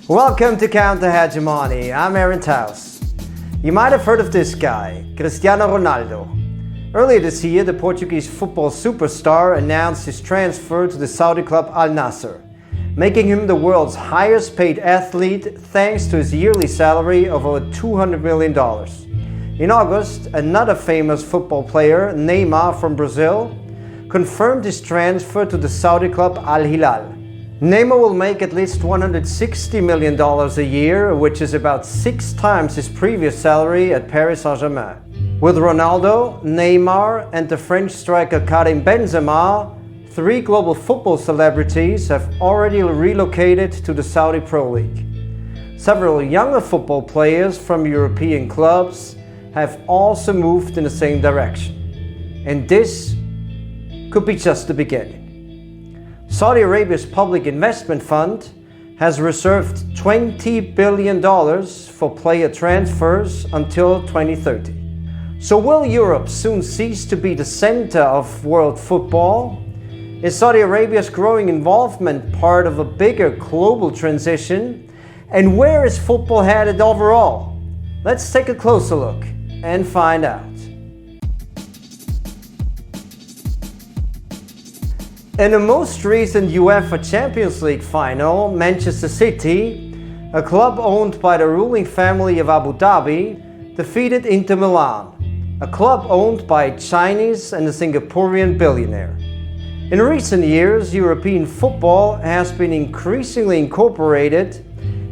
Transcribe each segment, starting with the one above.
Welcome to Counter-Hegemony. I'm Aaron Taus. You might have heard of this guy, Cristiano Ronaldo. Earlier this year, the Portuguese football superstar announced his transfer to the Saudi club Al-Nassr, making him the world's highest paid athlete thanks to his yearly salary of over $200 million. In August, another famous football player, Neymar from Brazil, confirmed his transfer to the Saudi club Al-Hilal. Neymar will make at least $160 million a year, which is about 6 times his previous salary at Paris Saint-Germain. With Ronaldo, Neymar and the French striker Karim Benzema, 3 global football celebrities have already relocated to the Saudi Pro League. Several younger football players from European clubs have also moved in the same direction. And this could be just the beginning. Saudi Arabia's public investment fund has reserved $20 billion for player transfers until 2030. So will Europe soon cease to be the center of world football? Is Saudi Arabia's growing involvement part of a bigger global transition? And where is football headed overall? Let's take a closer look and find out. In the most recent UEFA Champions League final, Manchester City, a club owned by the ruling family of Abu Dhabi, defeated Inter Milan, a club owned by a Chinese and a Singaporean billionaire. In recent years, European football has been increasingly incorporated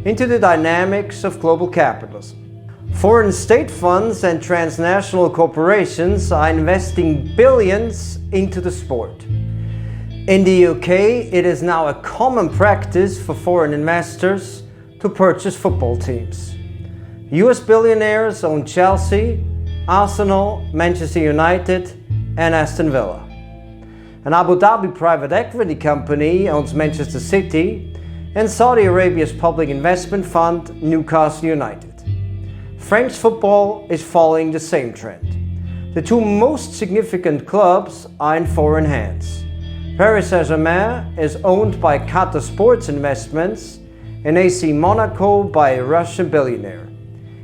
into the dynamics of global capitalism. Foreign state funds and transnational corporations are investing billions into the sport. In the UK, it is now a common practice for foreign investors to purchase football teams. US billionaires own Chelsea, Arsenal, Manchester United, and Aston Villa. An Abu Dhabi private equity company owns Manchester City, and Saudi Arabia's public investment fund, Newcastle United. French football is following the same trend. The 2 most significant clubs are in foreign hands. Paris Saint-Germain is owned by Qatar Sports Investments and AC Monaco by a Russian billionaire.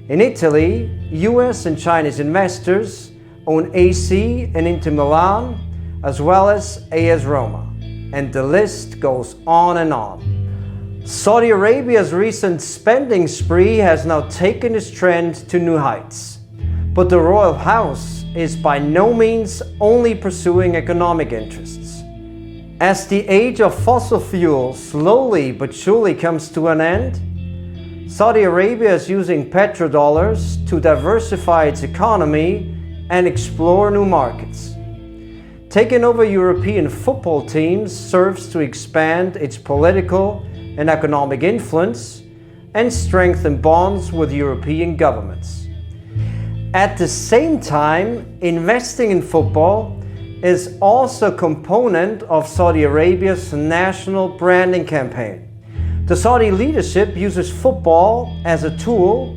In Italy, US and Chinese investors own AC and Inter Milan, as well as AS Roma. And the list goes on and on. Saudi Arabia's recent spending spree has now taken this trend to new heights. But the royal house is by no means only pursuing economic interests. As the age of fossil fuels slowly but surely comes to an end, Saudi Arabia is using petrodollars to diversify its economy and explore new markets. Taking over European football teams serves to expand its political and economic influence and strengthen bonds with European governments. At the same time, investing in football is also a component of Saudi Arabia's national branding campaign. The Saudi leadership uses football as a tool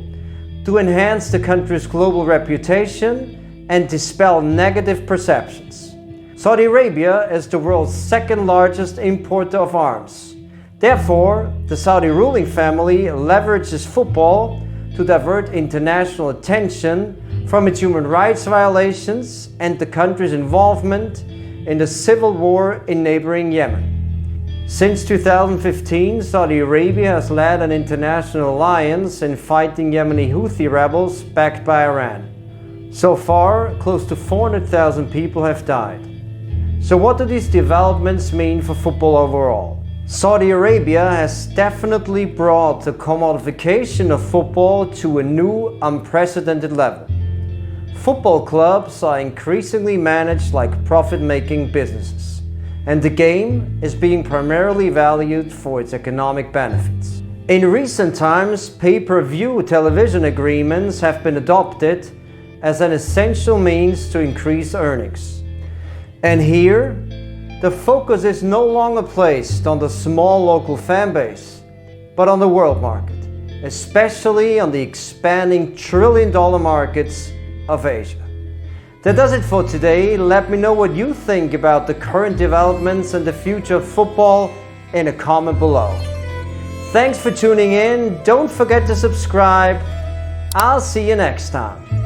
to enhance the country's global reputation and dispel negative perceptions. Saudi Arabia is the world's 2nd largest importer of arms. Therefore, the Saudi ruling family leverages football to divert international attention from its human rights violations and the country's involvement in the civil war in neighboring Yemen. Since 2015, Saudi Arabia has led an international alliance in fighting Yemeni Houthi rebels backed by Iran. So far, close to 400,000 people have died. So what do these developments mean for football overall? Saudi Arabia has definitely brought the commodification of football to a new, unprecedented level. Football clubs are increasingly managed like profit-making businesses, and the game is being primarily valued for its economic benefits. In recent times, pay-per-view television agreements have been adopted as an essential means to increase earnings. And here, the focus is no longer placed on the small local fan base, but on the world market, especially on the expanding trillion-dollar markets of Asia. That does it for today. Let me know what you think about the current developments and the future of football in a comment below. Thanks for tuning in. Don't forget to subscribe. I'll see you next time.